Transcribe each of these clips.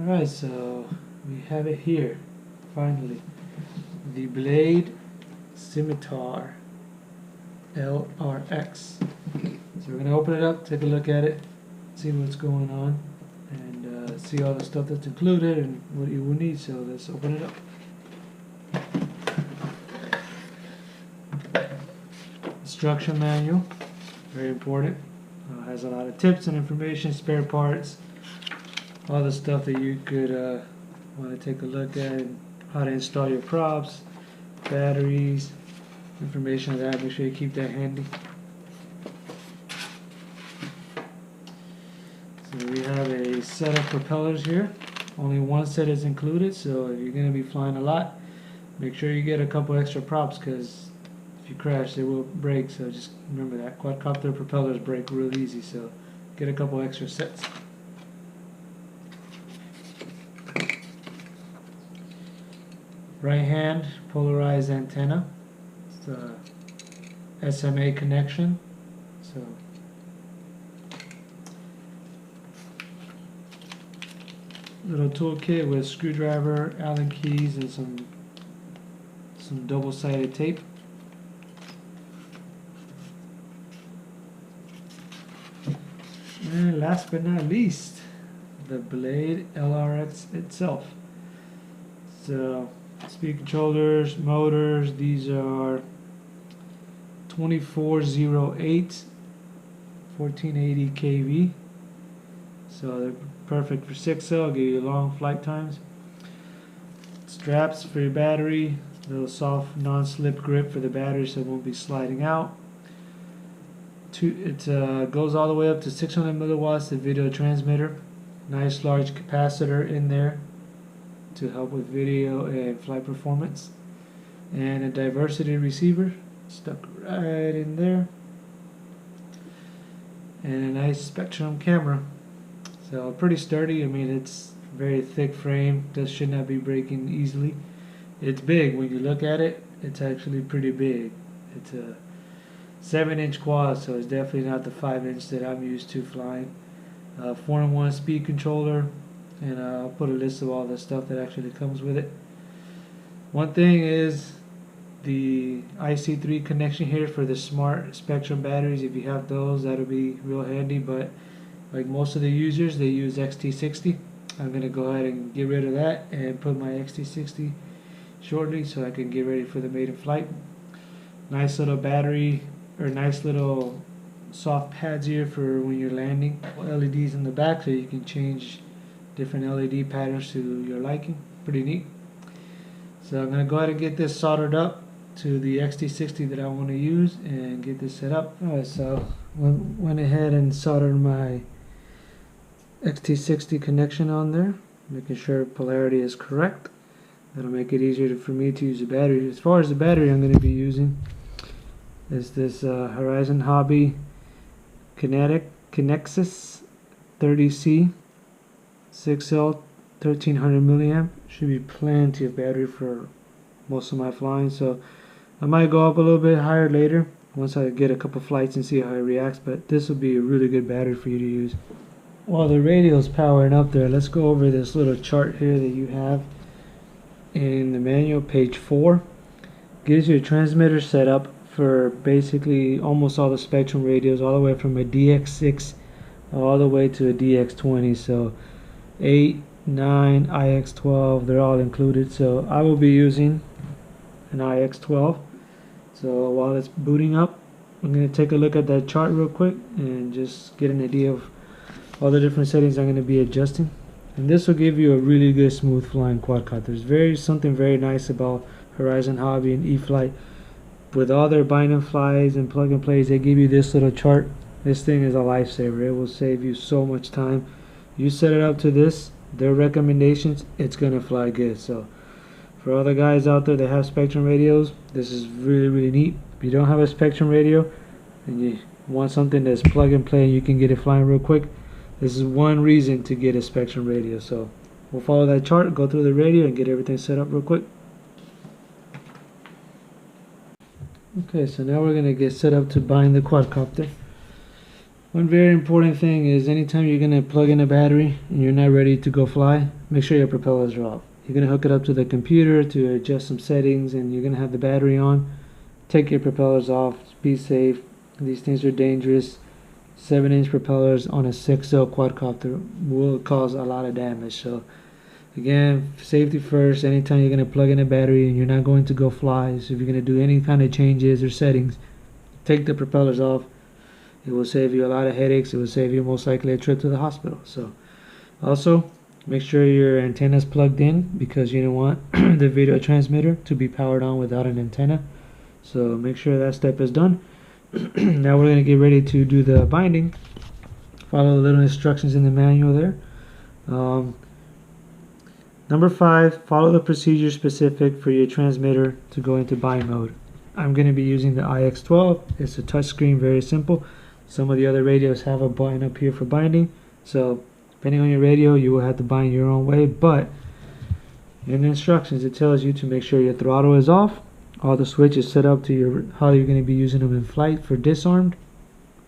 Alright, so we have it here, finally. The Blade Scimitar LRX. So we're going to open it up, take a look at it, see what's going on, and see all the stuff that's included and what you will need. So let's open it up. Instruction manual, very important. Has a lot of tips and information, spare parts, all the stuff that you could want to take a look at, how to install your props, batteries, information like that. Make sure you keep that handy. So we have a set of propellers here. Only one set is included, so if you're going to be flying a lot, make sure you get a couple extra props, because if you crash they will break. So just remember that quadcopter propellers break real easy, so get a couple extra sets. Right hand polarized antenna. It's the SMA connection. So little toolkit with screwdriver, Allen keys, and some double-sided tape. And last but not least, the Blade LRX itself. So speed controllers, motors, these are 2408 1480 kV, so they're perfect for 6L, give you long flight times. Straps for your battery, little soft non-slip grip for the battery so it won't be sliding out. It goes all the way up to 600 milliwatts, the video transmitter. Nice large capacitor in there to help with video and flight performance, and a diversity receiver stuck right in there, and a nice spectrum camera. So pretty sturdy. I mean, it's very thick frame, this should not be breaking easily. It's big. When you look at it, it's actually pretty big. It's a 7-inch quad, so it's definitely not the 5-inch that I'm used to flying. 4-in-1 speed controller, and I'll put a list of all the stuff that actually comes with it. One thing is the IC3 connection here for the smart spectrum batteries. If you have those, that'll be real handy, but like most of the users, they use XT60. I'm going to go ahead and get rid of that and put my XT60 shortly so I can get ready for the maiden flight. Nice little battery, or nice little soft pads here for when you're landing. LEDs in the back so you can change different LED patterns to your liking. Pretty neat. So I'm going to go ahead and get this soldered up to the XT60 that I want to use and get this set up. Alright, so went ahead and soldered my XT60 connection on there, making sure polarity is correct. That'll make it easier for me to use the battery. As far as the battery I'm going to be using is this Horizon Hobby Kinexus 30C 6L 1300 milliamp. Should be plenty of battery for most of my flying, so I might go up a little bit higher later once I get a couple flights and see how it reacts, but this will be a really good battery for you to use. While the radio is powering up there, let's go over this little chart here that you have in the manual, page 4. Gives you a transmitter setup for basically almost all the spectrum radios, all the way from a DX6 all the way to a DX20. So 8, 9, IX12, they're all included. So I will be using an IX12. So while it's booting up, I'm going to take a look at that chart real quick and just get an idea of all the different settings I'm going to be adjusting. And this will give you a really good smooth flying quadcopter. There's something very nice about Horizon Hobby and eFlight. With all their bind and flies and plug and plays, they give you this little chart. This thing is a lifesaver. It will save you so much time. You set it up to this, their recommendations, it's gonna fly good. So for all the guys out there that have spectrum radios, this is really neat. If you don't have a spectrum radio and you want something that's plug and play and you can get it flying real quick, this is one reason to get a spectrum radio. So we'll follow that chart, go through the radio, and get everything set up real quick. Okay, so now we're going to get set up to bind the quadcopter. One very important thing is anytime you're going to plug in a battery and you're not ready to go fly, make sure your propellers are off. You're going to hook it up to the computer to adjust some settings and you're going to have the battery on. Take your propellers off, be safe. These things are dangerous. 7-inch propellers on a 6L quadcopter will cause a lot of damage. So again, safety first. Anytime you're going to plug in a battery and you're not going to go fly, so if you're going to do any kind of changes or settings, take the propellers off. It will save you a lot of headaches. It will save you most likely a trip to the hospital. So also make sure your antenna is plugged in, because you don't want the video transmitter to be powered on without an antenna. So make sure that step is done. Now we're going to get ready to do the binding. Follow the little instructions in the manual there. Number 5, follow the procedure specific for your transmitter to go into bind mode. I'm going to be using the IX12. It's a touchscreen, very simple. Some of the other radios have a button up here for binding, so depending on your radio you will have to bind your own way, but in the instructions it tells you to make sure your throttle is off, all the switches set up to how you're going to be using them in flight for disarmed,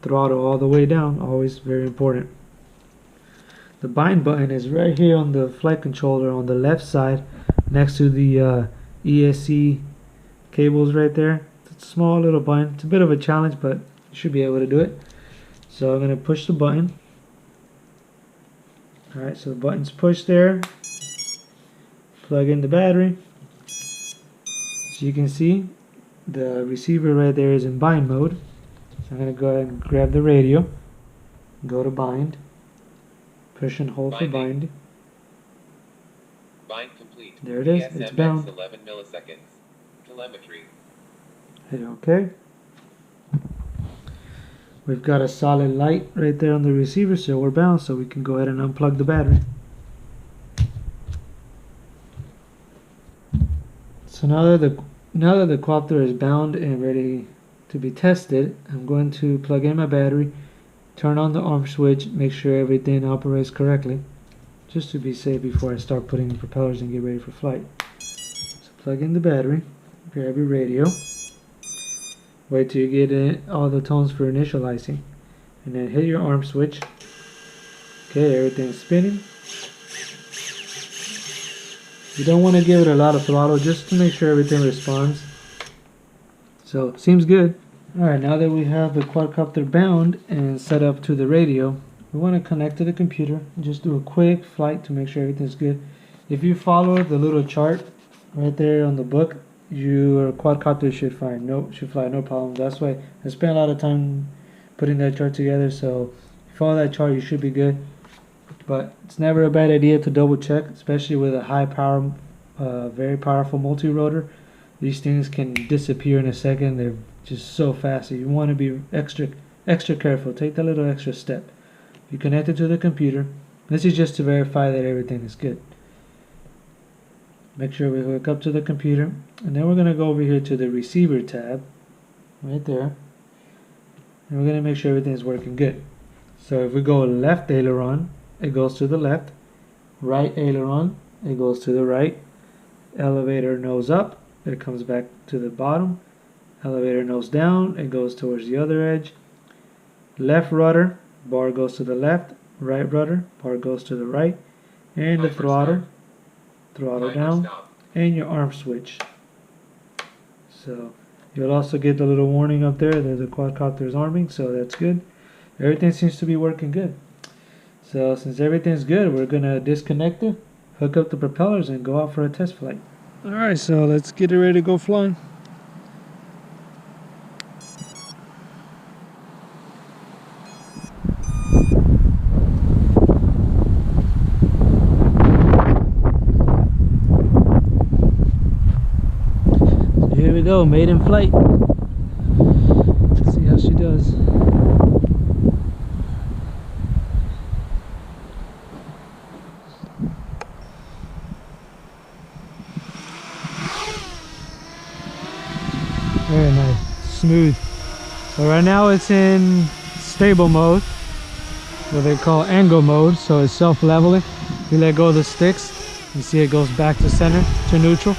throttle all the way down, always very important. The bind button is right here on the flight controller on the left side next to the ESC cables right there. It's a small little button. It's a bit of a challenge, but you should be able to do it. So I'm going to push the button. Alright, so the button's pushed there. Plug in the battery. As you can see, the receiver right there is in bind mode. So I'm going to go ahead and grab the radio. Go to bind. Push and hold for bind. Bind complete. There it is. It's bound. 11 milliseconds. Telemetry. Hit OK. We've got a solid light right there on the receiver, so we're bound, so we can go ahead and unplug the battery. So now that the quadcopter is bound and ready to be tested, I'm going to plug in my battery, turn on the arm switch, make sure everything operates correctly, just to be safe before I start putting the propellers and get ready for flight. So plug in the battery, grab your radio. Wait till you get all the tones for initializing, and then hit your arm switch. Okay, everything's spinning. You don't want to give it a lot of throttle, just to make sure everything responds. So, seems good. Alright, now that we have the quadcopter bound and set up to the radio, we want to connect to the computer and just do a quick flight to make sure everything's good. If you follow the little chart right there on the book, your quadcopter should fly no problem. That's why I spent a lot of time putting that chart together, so if you follow that chart you should be good. But it's never a bad idea to double check, especially with a high power, very powerful multirotor. These things can disappear in a second. They're just so fast. You want to be extra careful. Take that little extra step. You connect it to the computer. This is just to verify that everything is good. Make sure we hook up to the computer, and then we're going to go over here to the receiver tab right there, and we're going to make sure everything is working good. So if we go left aileron, it goes to the left, right aileron, it goes to the right, elevator nose up, it comes back to the bottom, elevator nose down, it goes towards the other edge, left rudder, bar goes to the left, right rudder, bar goes to the right, and the throttle down, and your arm switch. So you'll also get the little warning up there that the quadcopter is arming, so that's good. Everything seems to be working good. So since everything's good, we're gonna disconnect it, hook up the propellers, and go out for a test flight. Alright, so let's get it ready to go flying. Here we go, maiden flight. Let's see how she does. Very nice, smooth. So right now it's in stable mode, what they call angle mode, so it's self-leveling. You let go of the sticks, you see it goes back to center, to neutral.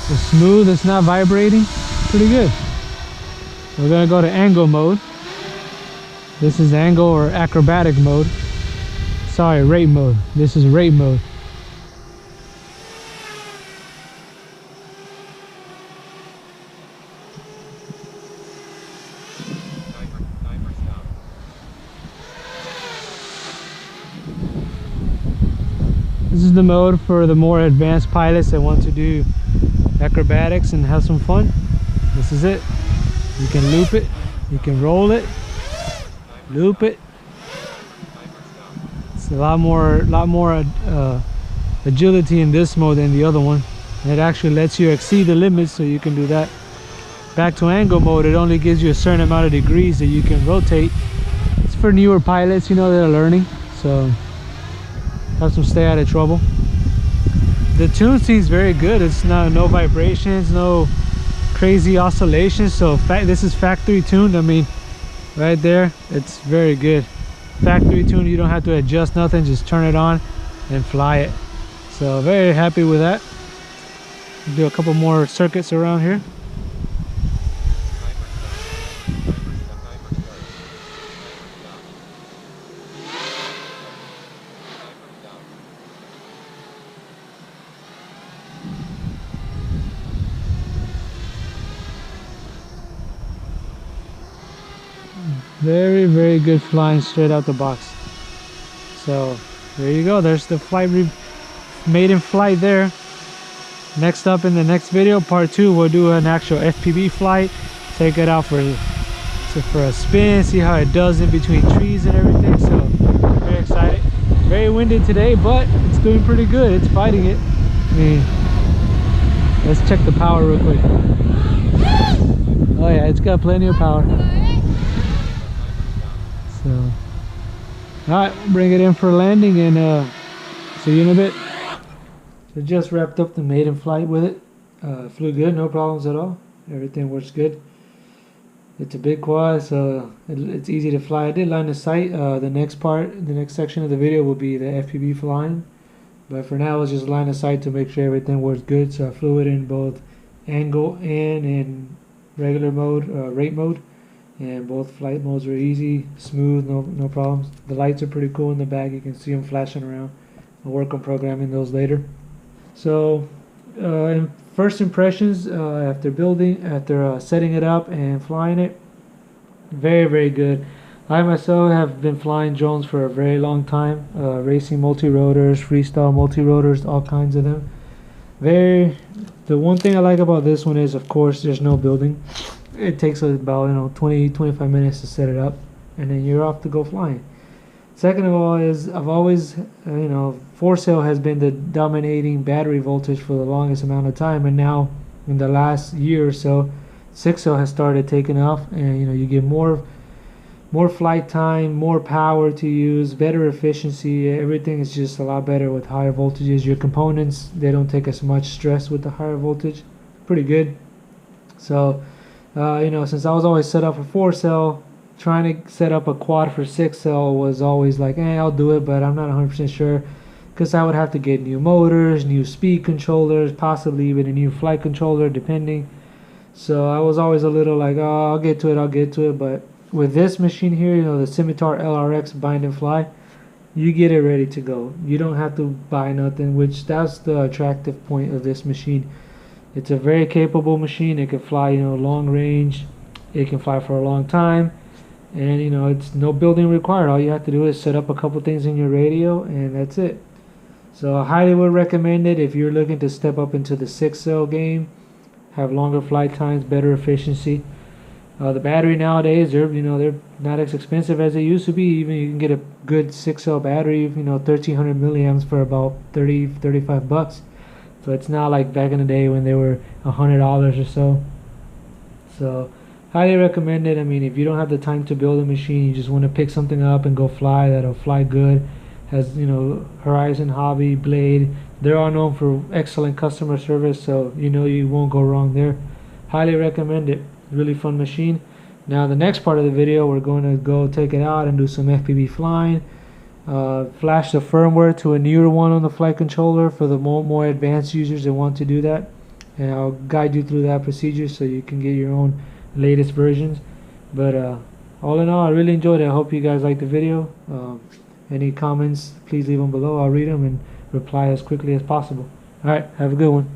It's smooth, it's not vibrating, pretty good. We're gonna go to angle mode. This is angle or acrobatic mode. Sorry, rate mode. This is rate mode. Timer stop. This is the mode for the more advanced pilots that want to do acrobatics and have some fun. This is it. You can loop it, you can roll it, loop it. It's a lot more agility in this mode than the other one. It actually lets you exceed the limits, so you can do that. Back to angle mode, it only gives you a certain amount of degrees that you can rotate. It's for newer pilots, you know, that are learning, so have some stay out of trouble. The tune seems very good. It's no vibrations, no crazy oscillations, so this is factory tuned. I mean, right there, it's very good. Factory tuned, you don't have to adjust nothing, just turn it on and fly it. So very happy with that. Do a couple more circuits around here. Very good flying straight out the box. So there you go, there's the flight maiden flight there. Next up in the next video, part 2, we'll do an actual FPV flight, take it out for a spin, see how it does in between trees and everything. So very excited. Very windy today, but it's doing pretty good. It's fighting it. I mean, let's check the power real quick. Oh yeah, it's got plenty of power. So, alright, we'll bring it in for landing and see you in a bit. So just wrapped up the maiden flight with it. Flew good, no problems at all. Everything works good. It's a big quad, so it's easy to fly. I did line of sight. The next section of the video will be the FPV flying. But for now, it's just line of sight to make sure everything works good. So I flew it in both angle and in regular mode, rate mode. And both flight modes were easy, smooth, no problems. The lights are pretty cool in the back. You can see them flashing around. I'll work on programming those later. So, in first impressions after setting it up and flying it, very good. I myself have been flying drones for a very long time, racing multirotors, freestyle multirotors, all kinds of them. The one thing I like about this one is, of course, there's no building. It takes about 20-25 minutes to set it up, and then you're off to go flying. Second of all is I've always 4-cell has been the dominating battery voltage for the longest amount of time, and now in the last year or so 6-cell has started taking off, and you get more flight time, more power to use, better efficiency. Everything is just a lot better with higher voltages. Your components, they don't take as much stress with the higher voltage. Pretty good. So since I was always set up for 4-cell, trying to set up a quad for 6-cell was always like, I'll do it, but I'm not 100% sure, because I would have to get new motors, new speed controllers, possibly even a new flight controller, depending. So I was always a little like, oh, I'll get to it. But with this machine here, the Scimitar LRX Bind and Fly, you get it ready to go. You don't have to buy nothing, which that's the attractive point of this machine. It's a very capable machine. It can fly, long range. It can fly for a long time, and it's no building required. All you have to do is set up a couple things in your radio, and that's it. So I highly would recommend it if you're looking to step up into the 6-cell game, have longer flight times, better efficiency. The battery nowadays, they're not as expensive as they used to be. Even you can get a good 6-cell battery, 1300 milliamps for about $35. So it's not like back in the day when they were $100 or so. So highly recommend it. I mean, if you don't have the time to build a machine, you just want to pick something up and go fly that'll fly good. Has Horizon, Hobby, Blade, they're all known for excellent customer service, so you won't go wrong there. Highly recommend it. Really fun machine. Now the next part of the video, we're going to go take it out and do some FPV flying. Flash the firmware to a newer one on the flight controller for the more advanced users that want to do that, and I'll guide you through that procedure so you can get your own latest versions. But all in all, I really enjoyed it. I hope you guys liked the video. Any comments, please leave them below. I'll read them and reply as quickly as possible. Alright, have a good one.